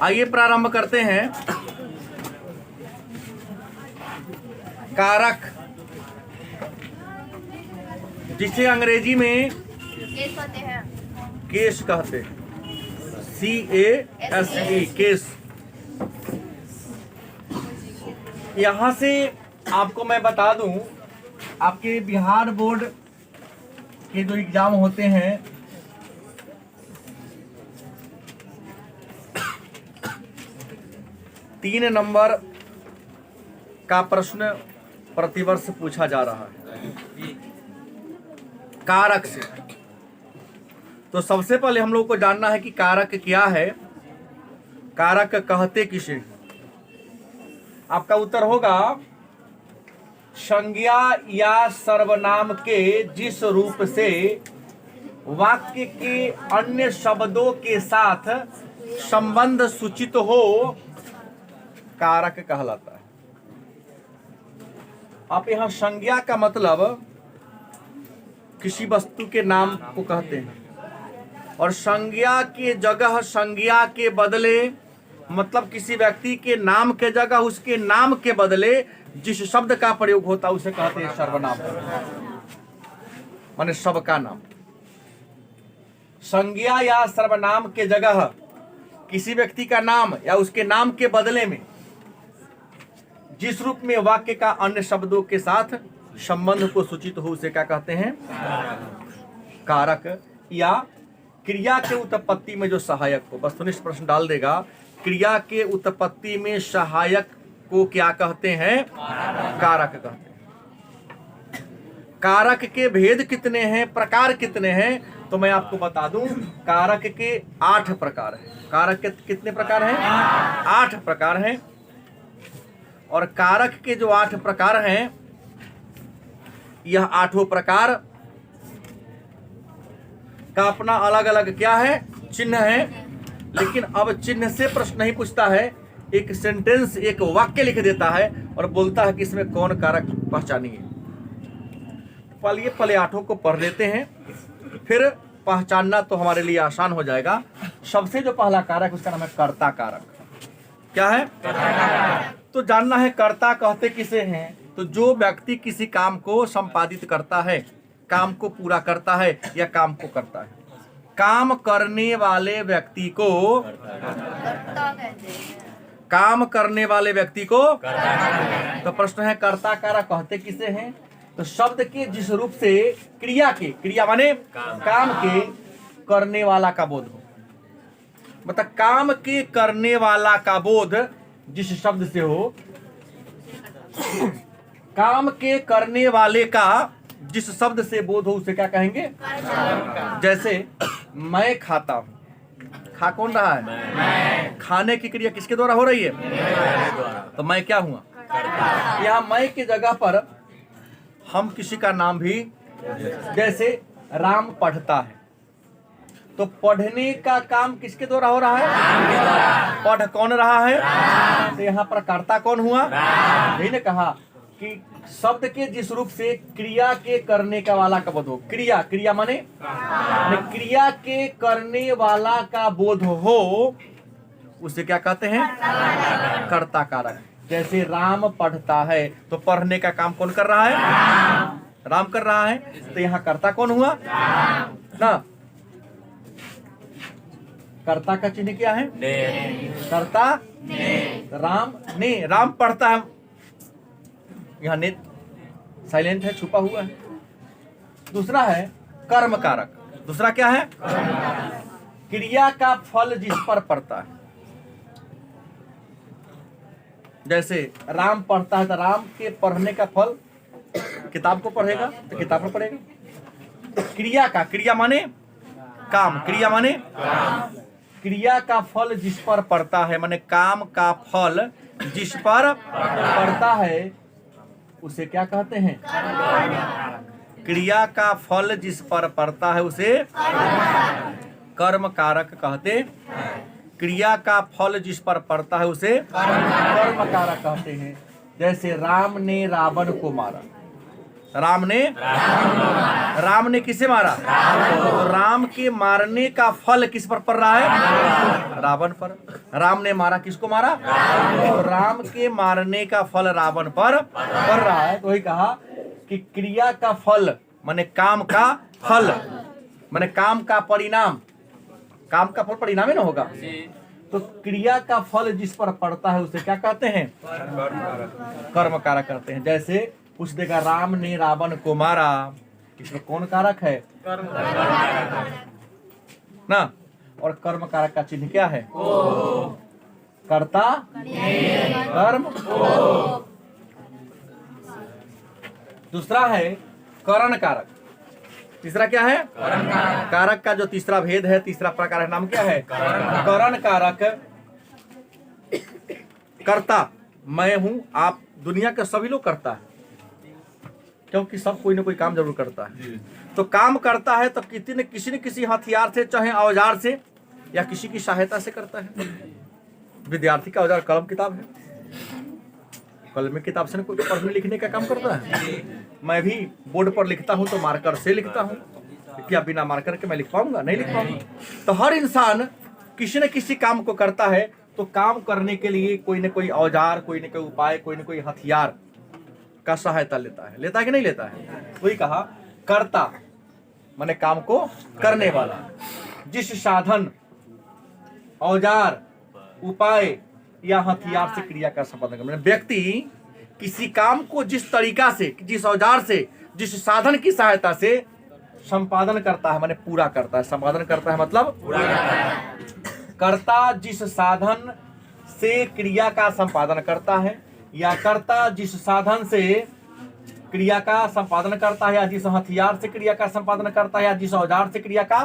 आइए प्रारंभ करते हैं। कारक, जिसे अंग्रेजी में केस कहते हैं, CASE, केस। यहाँ से आपको मैं बता दूं, आपके बिहार बोर्ड के जो एग्जाम होते हैं, तीन नंबर का प्रश्न प्रतिवर्ष पूछा जा रहा है कारक से। तो सबसे पहले हम लोग को जानना है कि कारक क्या है, कारक कहते किसे। आपका उत्तर होगा संज्ञा या सर्वनाम के जिस रूप से वाक्य के अन्य शब्दों के साथ संबंध सूचित हो, कारक कहलाता है। आप यहाँ संज्ञा का मतलब किसी वस्तु के नाम को कहते हैं, और संज्ञा के जगह संज्ञा के बदले, मतलब किसी व्यक्ति के नाम के जगह उसके नाम के बदले जिस शब्द का प्रयोग होता है उसे कहते हैं सर्वनाम, माने सबका नाम। संज्ञा या सर्वनाम के जगह किसी व्यक्ति का नाम या उसके नाम के बदले में जिस रूप में वाक्य का अन्य शब्दों के साथ संबंध को सूचित हो उसे क्या कहते हैं, कारक। या क्रिया के उत्पत्ति में जो सहायक हो, वस्तुनिष्ठ प्रश्न डाल देगा, क्रिया के उत्पत्ति में सहायक को क्या कहते हैं, कारक कहते हैं। कारक के भेद कितने हैं, प्रकार कितने हैं, तो मैं आपको बता दूं, कारक के 8 प्रकार हैं। कारक के कितने प्रकार हैं, 8 प्रकार हैं। और कारक के जो 8 प्रकार हैं, यह 8 प्रकार का अपना अलग अलग क्या है, चिन्ह है। लेकिन अब चिन्ह से प्रश्न नहीं पूछता है, एक सेंटेंस, एक वाक्य लिख देता है और बोलता है कि इसमें कौन कारक पहचानिए। पहले 8 को पढ़ लेते हैं, फिर पहचानना तो हमारे लिए आसान हो जाएगा। सबसे जो पहला कारक उसका नाम है कर्ता कारक। क्या है, तो जानना है कर्ता कहते किसे हैं। तो जो व्यक्ति किसी काम को संपादित करता है, काम को पूरा करता है या काम को करता है, काम करने वाले व्यक्ति को काम करने वाले व्यक्ति को तो प्रश्न है कर्ता कारक कहते किसे हैं। तो शब्द के जिस रूप से क्रिया के, क्रिया माने काम के करने वाला का बोध हो, मतलब काम के करने वाला का बोध जिस शब्द से हो, काम के करने वाले का जिस शब्द से बोध हो उसे क्या कहेंगे। जैसे मैं खाता हूं, खा कौन रहा है, मैं। खाने की क्रिया किसके द्वारा हो रही है, तो मैं क्या हुआ, यहाँ मैं की जगह पर हम किसी का नाम भी, जैसे राम पढ़ता है, तो पढ़ने का काम किसके द्वारा हो रहा है, पढ़ कौन रहा है, तो यहाँ पर कर्ता कौन हुआ, यही ने कहा कि शब्द के जिस रूप से क्रिया के करने का वाला का बोध हो, क्रिया, क्रिया माने क्रिया के करने वाला का बोध हो, उसे क्या कहते हैं, कर्ता कारक। जैसे राम पढ़ता है, तो पढ़ने का काम कौन कर रहा है, राम कर रहा है, तो यहाँ कर्ता कौन हुआ ना, कर्ता का चिन्ह क्या है, कर्ता, राम ने, राम पढ़ता है, यहाँ ने साइलेंट है, छुपा हुआ है। दूसरा है कर्म कारक। दूसरा क्या है, क्रिया का फल जिस पर पड़ता है। जैसे राम पढ़ता है, तो राम के पढ़ने का फल किताब को पढ़ेगा, तो किताब को पढ़ेगा। क्रिया का, क्रिया माने काम, क्रिया माने क्रिया का फल जिस पर पड़ता है, माने काम का फल जिस पर पड़ता है उसे क्या कहते हैं, क्रिया का फल जिस पर पड़ता है उसे कर्म कारक कहते हैं। क्रिया का फल जिस पर पड़ता है उसे कर्म कारक कहते हैं। जैसे राम ने रावण को मारा, राम ने किसे मारा, तो राम के मारने का फल किस पर पड़ रहा है, रावण पर। राम ने मारा, किसको मारा? तो राम के मारने का फल रावण पर पड़ रहा है। तो वही कहा कि क्रिया का फल माने काम का फल, माने काम का परिणाम, काम का फल परिणाम ही ना होगा। तो क्रिया का फल जिस पर पड़ता है उसे क्या कहते हैं? कर्म कारक कहते हैं। जैसे पूछ देगा राम ने रावण को मारा, इसमें कौन कारक है? ना। और कर्म कारक का चिन्ह क्या है? कर्ता कर्म। दूसरा है करण कारक। तीसरा क्या है? कारक का जो तीसरा भेद है, तीसरा प्रकार है, नाम क्या है? करण कारक। कर्ता मैं हूं, आप, दुनिया के सभी लोग करता है, क्योंकि सब कोई ना कोई काम जरूर करता है। तो काम करता है तो किसी न किसी हथियार से, चाहे औजार से या किसी की सहायता से करता है। विद्यार्थी का औजार कलम किताब है, कलम किताब से कोई पढ़ने लिखने का काम करता है। मैं भी बोर्ड पर लिखता हूं तो मार्कर से लिखता हूं, क्या बिना मार्कर के मैं लिख पाऊंगा? नहीं लिख पाऊंगा। तो हर इंसान किसी न किसी काम को करता है। तो काम करने के लिए कोई न कोई औजार, कोई न कोई उपाय, कोई न कोई हथियार का सहायता लेता है। लेता है कि नहीं लेता है? वही कहा कर्ता माने काम को करने वाला। जिस साधन, औजार, उपाय या हथियार से क्रिया का संपादन करना। व्यक्ति किसी काम को जिस तरीका से, जिस औजार से, जिस साधन की सहायता से संपादन करता है, माने पूरा करता है। संपादन करता है मतलब पूरा करता है। कर्ता जिस साधन से क्रिया का संपादन करता है, या कर्ता जिस साधन से क्रिया का संपादन करता है, या जिस हथियार से क्रिया का संपादन करता है, या जिस औजार से क्रिया का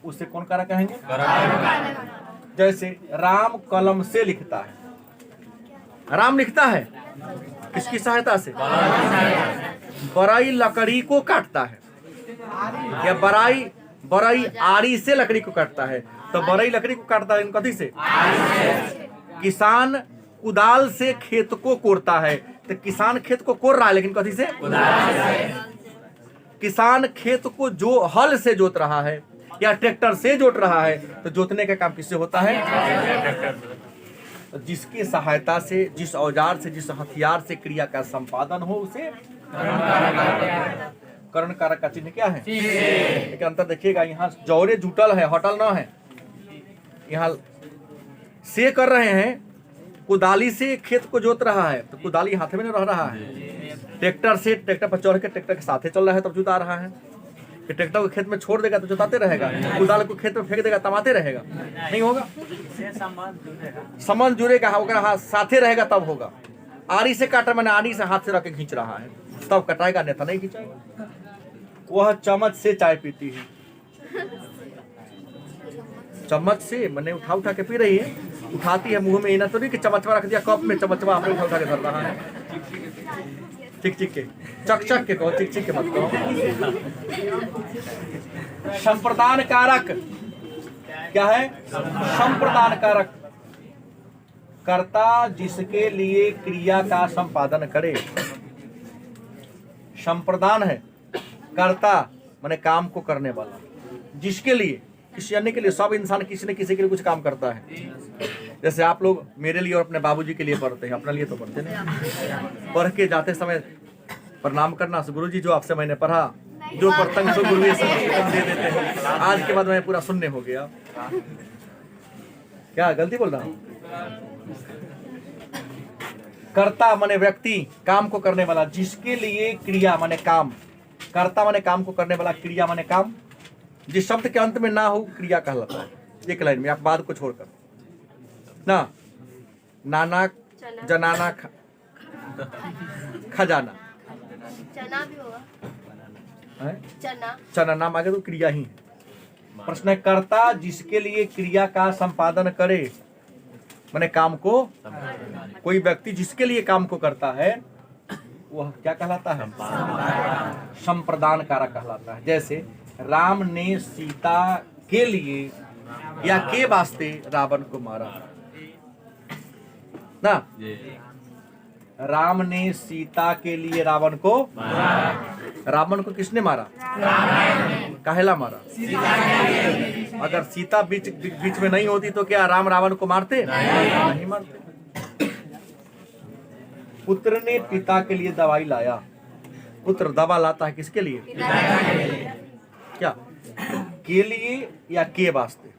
उसे कौन कारक कहेंगे? जैसे राम कलम से लिखता है। राम लिखता है किसकी सहायता से? बराई लकड़ी को काटता है, या बराई आरी से लकड़ी को काटता है। तो बराई लकड़ी को काटता है कथी से? किसान कुदाल से खेत को कोड़ता है। तो किसान खेत को कोड़ रहा है, लेकिन कथी से? किसान खेत को जो हल से जोत रहा है या ट्रैक्टर से जोत रहा है। तो जोतने का काम किससे होता है? तो जिसकी सहायता से, जिस औजार से, जिस हथियार से क्रिया का संपादन हो उसे करण कारक का चिन्ह क्या है? एक अंतर देखिएगा, यहाँ जौरे जुटल है, हटल न है। यहाँ से कर रहे हैं, कुदाली से खेत को जोत रहा है, तो कुदाली हाथ में नहीं रह रहा है। ट्रैक्टर से, ट्रैक्टर पर चढ़ के ट्रैक्टर के साथे चल रहा है तब जुता रहा है। कि ट्रैक्टर को खेत में छोड़ देगा तो जोताते रहेगा, कुदाल को खेत में फेंक देगा तमाते रहेगा? नहीं होगा। संबंध जुड़ेगा, हाथ साथे रहेगा तब होगा। आरी से काटा मैंने आरी से हाथ से रख के खींच रहा है तब कटाएगा, नहीं तो नहीं खींचाएगा। वह चम्मच से चाय पीती है। चम्मच से मैंने उठा के पी रही है, उठाती है मुंह में, इना तो नहीं कि चमचवा रख दिया कप में, चमचवा आपने उठा के धर रहा है। चिक चिक के, चक चक के कहो, चिक चिक के मत कहो। संप्रदान कारक क्या है? संप्रदान कारक। कर्ता जिसके लिए क्रिया का संपादन करे। संप्रदान है कर्ता माने काम को करने वाला, जिसके लिए, किसी अन्य के लिए। सब इंसान किसी न किसी के लिए कुछ काम करता है। जैसे आप लोग मेरे लिए और अपने बाबूजी के लिए पढ़ते हैं, अपने लिए तो पढ़ते नहीं। पढ़ के जाते समय प्रणाम करना, गुरुजी जो आपसे मैंने पढ़ा, जो पढ़तंग सो गुरु दे देते हैं। आज के बाद मैं पूरा शून्य हो गया। क्या गलती बोल रहा हूँ? कर्ता माने व्यक्ति, काम को करने वाला, जिसके लिए क्रिया माने काम। कर्ता माने काम को करने वाला, क्रिया माने काम। जिस शब्द के अंत में ना हो क्रिया कहलाता है। एक लाइन में, आप बाद को छोड़कर ना, नाना, जनाना, खजाना, चना भी होगा। चना नाम आगे तो क्रिया ही है। प्रश्न है कर्ता जिसके लिए क्रिया का संपादन करे, माने काम को, कोई व्यक्ति जिसके लिए काम को करता है वह क्या कहलाता है? संप्रदान कारक कहलाता है। जैसे राम ने सीता के लिए या के वास्ते रावण को मारा ना। राम ने सीता के लिए रावण को, रावण को किसने मारा? काहेला मारा? अगर सीता बीच बीच में नहीं होती तो क्या राम रावण को मारते? नहीं मारते। पुत्र ने पिता के लिए दवाई लाया। पुत्र दवा लाता है किसके लिए? क्या के लिए या के वास्ते?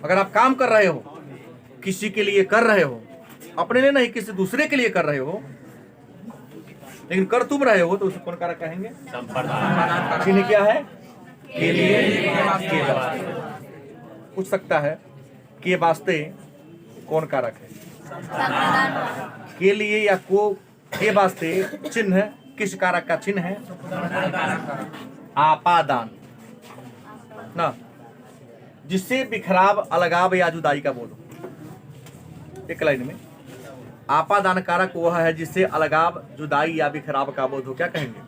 अगर आप काम कर रहे हो, किसी के लिए कर रहे हो, अपने लिए नहीं किसी दूसरे के लिए कर रहे हो, लेकिन कर तुम रहे हो, तो उसे कौन कारक कहेंगे? चिन्ह क्या है? के लिए, के वास्ते। पूछ सकता है के वास्ते कौन कारक है? के लिए या को के वास्ते चिन्ह किस कारक का चिन्ह है? आपादान ना, जिससे बिखराव, अलगाव या जुदाई का बोध हो। एक लाइन में आपादान कारक वह है जिससे अलगाव, जुदाई या बिखराव का बोध हो। क्या कहेंगे?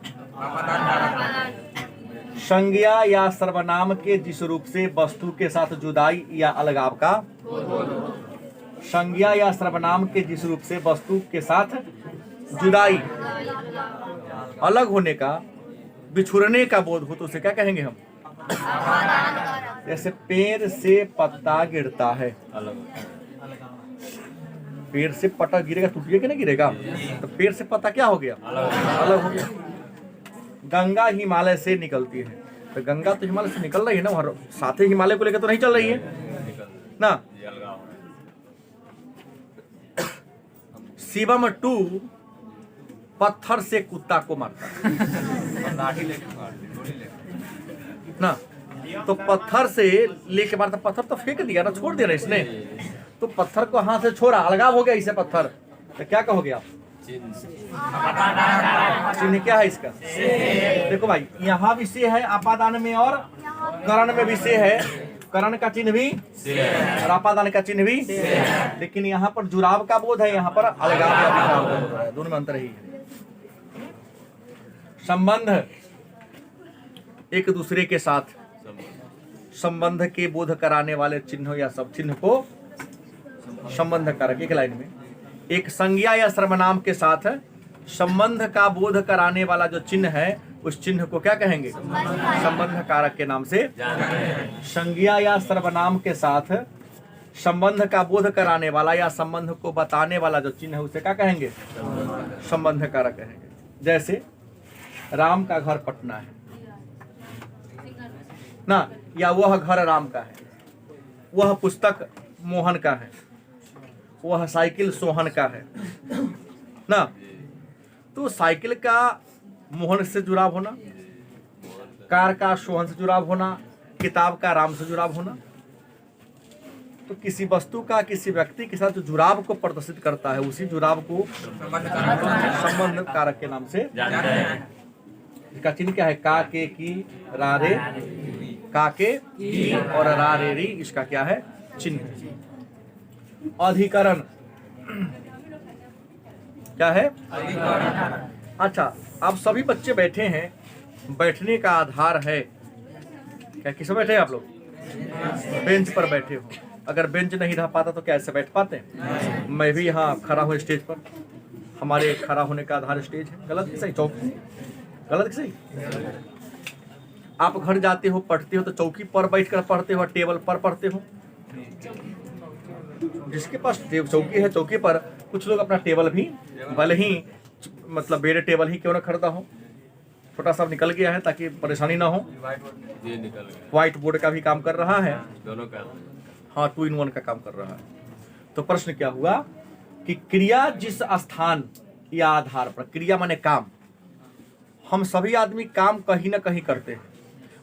संज्ञा या सर्वनाम के जिस रूप से वस्तु के साथ जुदाई या अलगाव का, संज्ञा या सर्वनाम के जिस रूप से वस्तु के साथ जुदाई, अलग होने का, बिछुड़ने का बोध हो, तो उसे क्या कहेंगे हम? जैसे पेड़ से पत्ता गिरता है, पेड़ से पत्ता गिरेगा, टूटिए कि नहीं गिरेगा? तो पेड़ से पत्ता क्या हो गया? अलग हो गया। गंगा हिमालय से निकलती है, तो गंगा तो हिमालय से निकल रही है ना, हर साथ ही हिमालय को लेकर तो नहीं चल रही है ना। शिवम 2 पत्थर से कुत्ता को मारता ना, तो पत्थर से लेके मारता, पत्थर तो फेंक दिया ना, छोड़ दिया ना इसने, तो पत्थर को हाथ से छोड़ा, अलगाव हो गया इससे पत्थर, तो क्या कहोगे आप? चिन्ह क्या है इसका? देखो भाई, यहाँ विषय है आपादान में और करण में विषय है, करण का चिन्ह भी और आपादान का चिन्ह भी, लेकिन यहाँ पर जुड़ाव का बोध है, यहाँ पर अलगाव या बिखराव का बोध है, दोनों में अंतर ही है। संबंध, एक दूसरे के साथ संबंध के बोध कराने वाले चिन्ह या सब चिन्ह को संबंध कारक। एक लाइन में एक संज्ञा या सर्वनाम के साथ संबंध का बोध कराने वाला जो चिन्ह है, उस चिन्ह को क्या कहेंगे? संबंध कारक के नाम से। संज्ञा या सर्वनाम के साथ संबंध का बोध कराने वाला या संबंध को बताने वाला जो चिन्ह है, उसे क्या कहेंगे? संबंध कारक कहेंगे। जैसे राम का घर पटना है ना, या वह घर राम का है, वह पुस्तक मोहन का है, वह साइकिल सोहन का है ना। तो साइकिल का मोहन से जुड़ाव होना, कार का सोहन से जुड़ाव होना, किताब का राम से जुड़ाव होना, तो किसी वस्तु का किसी व्यक्ति के साथ जो जुड़ाव को प्रदर्शित करता है, उसी जुड़ाव को संबंध कारक के नाम से। इसका चिन्ह क्या है? का के की रा रे, का के की और रा रे री, इसका क्या है? चिन्ह। अधिकरण क्या है? अच्छा, अब सभी बच्चे बैठे हैं, बैठने का आधार है क्या? किस बैठे हैं आप लोग? बेंच पर बैठे हो। अगर बेंच नहीं रह पाता तो कैसे बैठ पाते हैं? मैं भी यहाँ खड़ा हूँ स्टेज पर, हमारे खड़ा होने का आधार स्टेज है। गलत कि सही? चौकी गलत कि सही? आप घर जाते हो, पढ़ते हो तो चौकी पर बैठकर पढ़ते हो, टेबल पर पढ़ते हो। जिसके पास चौकी है, चौकी पर कुछ लोग अपना टेबल भी, भले ही मतलब बेड टेबल ही क्यों ना खरीदा हो, छोटा सा निकल गया है ताकि परेशानी ना हो। व्हाइट बोर्ड का भी काम कर रहा है, दोनों का, हाँ 2 in 1 का काम कर रहा है। तो प्रश्न क्या हुआ कि क्रिया जिस स्थान या आधार पर, क्रिया माने काम, हम सभी आदमी काम कहीं ना कहीं करते हैं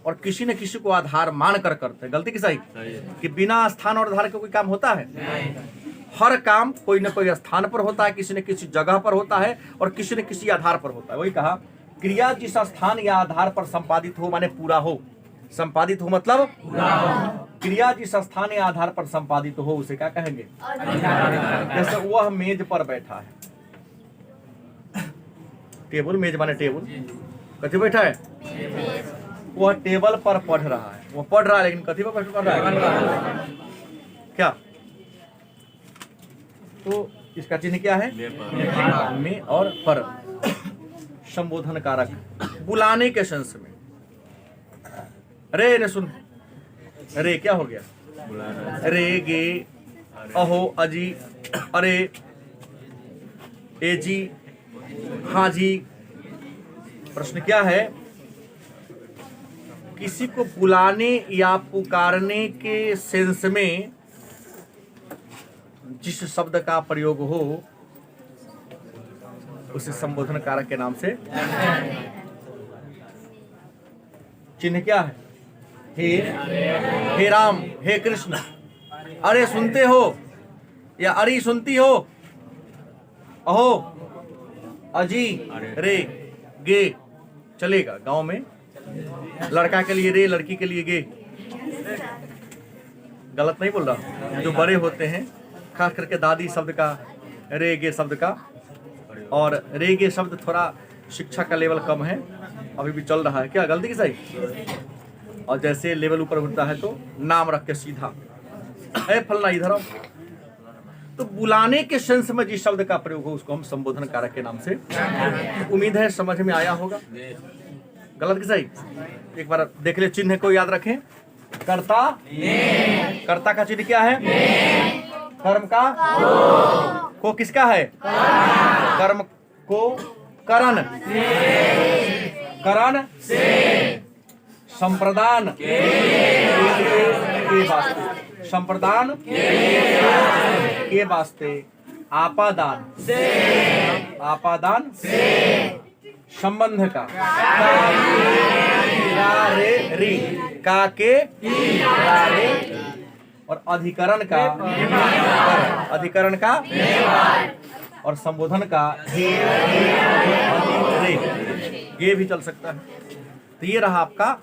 और किसी न किसी को आधार मान कर करते हैं। गलती की सही? कि बिना स्थान और आधार के कोई काम होता है? हर काम कोई न कोई स्थान पर होता है, किसी न किसी जगह पर होता है और किसी न किसी आधार पर होता है। वही कहा, क्रिया जिस स्थान या आधार पर संपादित हो माने पूरा हो, संपादित हो मतलब पूरा हो। क्रिया जिस स्थान या आधार पर संपादित हो उसे क्या कहेंगे? जैसे वह मेज पर बैठा है, टेबल, मेज माने टेबल, कथी बैठा है? वह टेबल पर पढ़ रहा है, वो पढ़ रहा है लेकिन कथी पर पढ़ रहा है? क्या? तो इसका चिन्ह क्या है? में और पर। संबोधन कारक, बुलाने के सेंस में। अरे ने सुन, रे क्या हो गया? रे गे अहो अजी अरे ए जी हाँ जी। प्रश्न क्या है? किसी को बुलाने या पुकारने के सेंस में जिस शब्द का प्रयोग हो उसे संबोधन कारक के नाम से चिन्ह क्या है? हे राम, हे कृष्ण, अरे सुनते हो या अरे सुनती हो, अहो अजी रे गे चलेगा। गांव में लड़का के लिए रे, लड़की के लिए गे। गलत नहीं बोल रहा। जो बड़े होते हैं खास करके दादी शब्द का, रे गे शब्द का, और रे गे शब्द थोड़ा शिक्षा का लेवल कम है, अभी भी चल रहा है। क्या गलती की सही? और जैसे लेवल ऊपर उठता है तो नाम रख के सीधा ए फलना इधर आओ। तो बुलाने के सेंस में जिस शब्द का प्रयोग हो उसको हम संबोधन कारक के नाम से। उम्मीद है समझ में आया होगा। गलत की सही? एक बार देख ले, चिन्ह को याद रखें। कर्ता, कर्ता का चिन्ह क्या है? कर्म का को किसका है? कर्म को करण, करण संप्रदान के वास्ते, संप्रदान के वास्ते, आपादान, आपादान संबंध का, रे री का के रे, और अधिकरण का, अधिकरण का, और संबोधन का रे, ये भी चल सकता है। तो ये रहा आपका